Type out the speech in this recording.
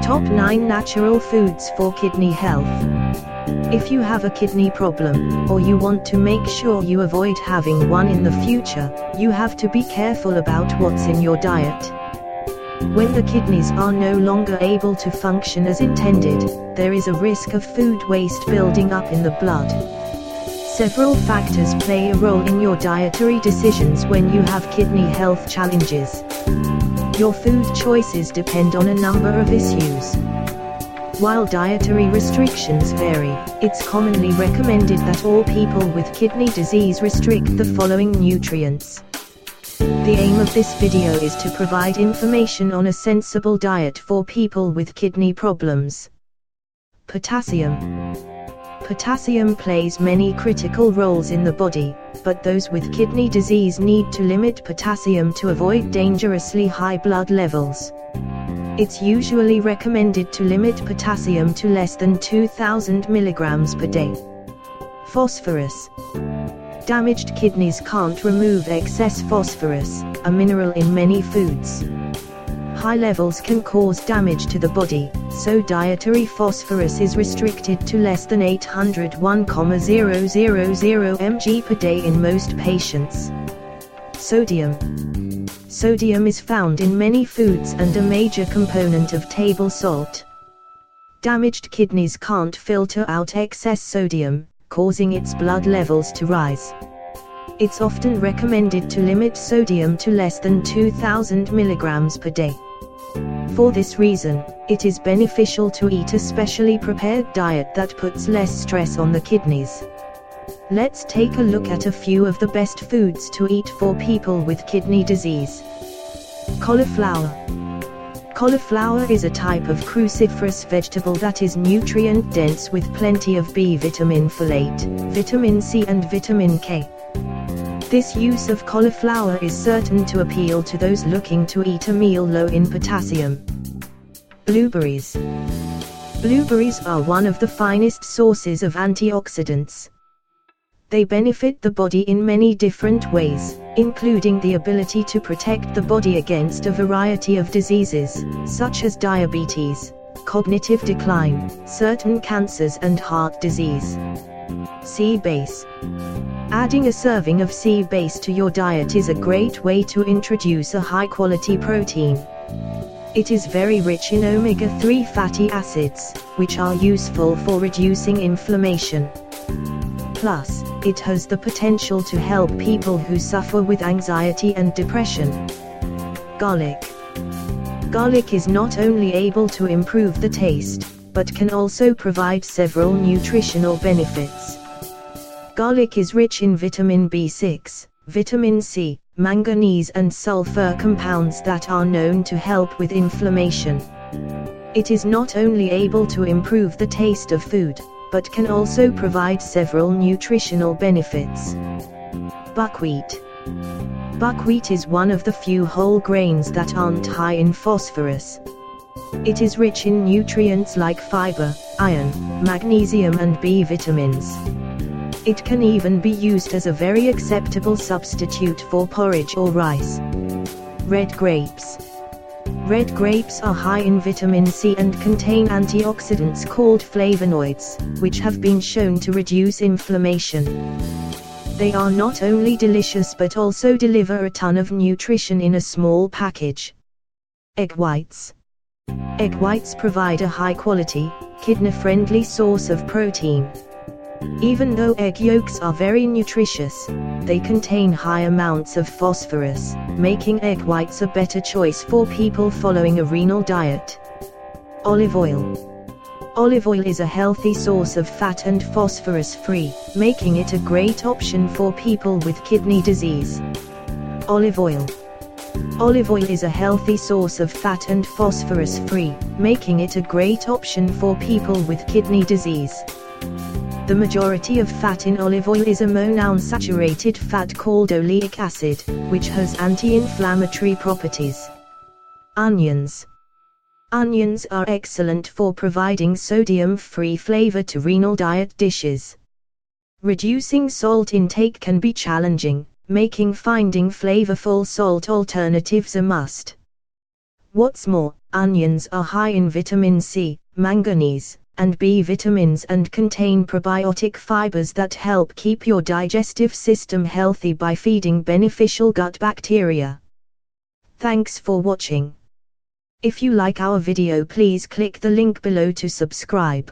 Top 9 Natural Foods for Kidney Health. If you have a kidney problem, or you want to make sure you avoid having one in the future, you have to be careful about what's in your diet. When the kidneys are no longer able to function as intended, there is a risk of food waste building up in the blood. Several factors play a role in your dietary decisions when you have kidney health challenges. Your food choices depend on a number of issues. While dietary restrictions vary, it's commonly recommended that all people with kidney disease restrict the following nutrients. The aim of this video is to provide information on a sensible diet for people with kidney problems. Potassium. Potassium plays many critical roles in the body, but those with kidney disease need to limit potassium to avoid dangerously high blood levels. It's usually recommended to limit potassium to less than 2,000 milligrams per day. Phosphorus. Damaged kidneys can't remove excess phosphorus, a mineral in many foods. High levels can cause damage to the body, so dietary phosphorus is restricted to less than 801,000 mg per day in most patients. Sodium. Sodium is found in many foods and a major component of table salt. Damaged kidneys can't filter out excess sodium, causing its blood levels to rise. It's often recommended to limit sodium to less than 2,000 milligrams per day. For this reason, it is beneficial to eat a specially prepared diet that puts less stress on the kidneys. Let's take a look at a few of the best foods to eat for people with kidney disease. Cauliflower. Cauliflower is a type of cruciferous vegetable that is nutrient-dense with plenty of B vitamin, folate, vitamin C and vitamin K. This use of cauliflower is certain to appeal to those looking to eat a meal low in potassium. Blueberries. Blueberries are one of the finest sources of antioxidants. They benefit the body in many different ways, including the ability to protect the body against a variety of diseases, such as diabetes, cognitive decline, certain cancers and heart disease. Sea base. Adding a serving of sea base to your diet is a great way to introduce a high-quality protein. It is very rich in omega-3 fatty acids, which are useful for reducing inflammation. Plus, it has the potential to help people who suffer with anxiety and depression. Garlic. Garlic is not only able to improve the taste, but can also provide several nutritional benefits. Garlic is rich in vitamin B6, vitamin C, manganese and sulfur compounds that are known to help with inflammation. It is not only able to improve the taste of food, but can also provide several nutritional benefits. Buckwheat. Buckwheat is one of the few whole grains that aren't high in phosphorus. It is rich in nutrients like fiber, iron, magnesium and B vitamins. It can even be used as a very acceptable substitute for porridge or rice. Red grapes. Red grapes are high in vitamin C and contain antioxidants called flavonoids, which have been shown to reduce inflammation. They are not only delicious but also deliver a ton of nutrition in a small package. Egg whites. Egg whites provide a high-quality, kidney-friendly source of protein. Even though egg yolks are very nutritious, they contain high amounts of phosphorus, making egg whites a better choice for people following a renal diet. Olive oil. Olive oil is a healthy source of fat and phosphorus-free, making it a great option for people with kidney disease. Olive oil. Olive oil is a healthy source of fat and phosphorus-free, making it a great option for people with kidney disease. The majority of fat in olive oil is a monounsaturated fat called oleic acid, which has anti-inflammatory properties. Onions. Onions are excellent for providing sodium-free flavor to renal diet dishes. Reducing salt intake can be challenging, making finding flavorful salt alternatives a must. What's more, onions are high in vitamin C, manganese, and B vitamins and contain probiotic fibers that help keep your digestive system healthy by feeding beneficial gut bacteria. Thanks for watching. If you like our video, please click the link below to subscribe.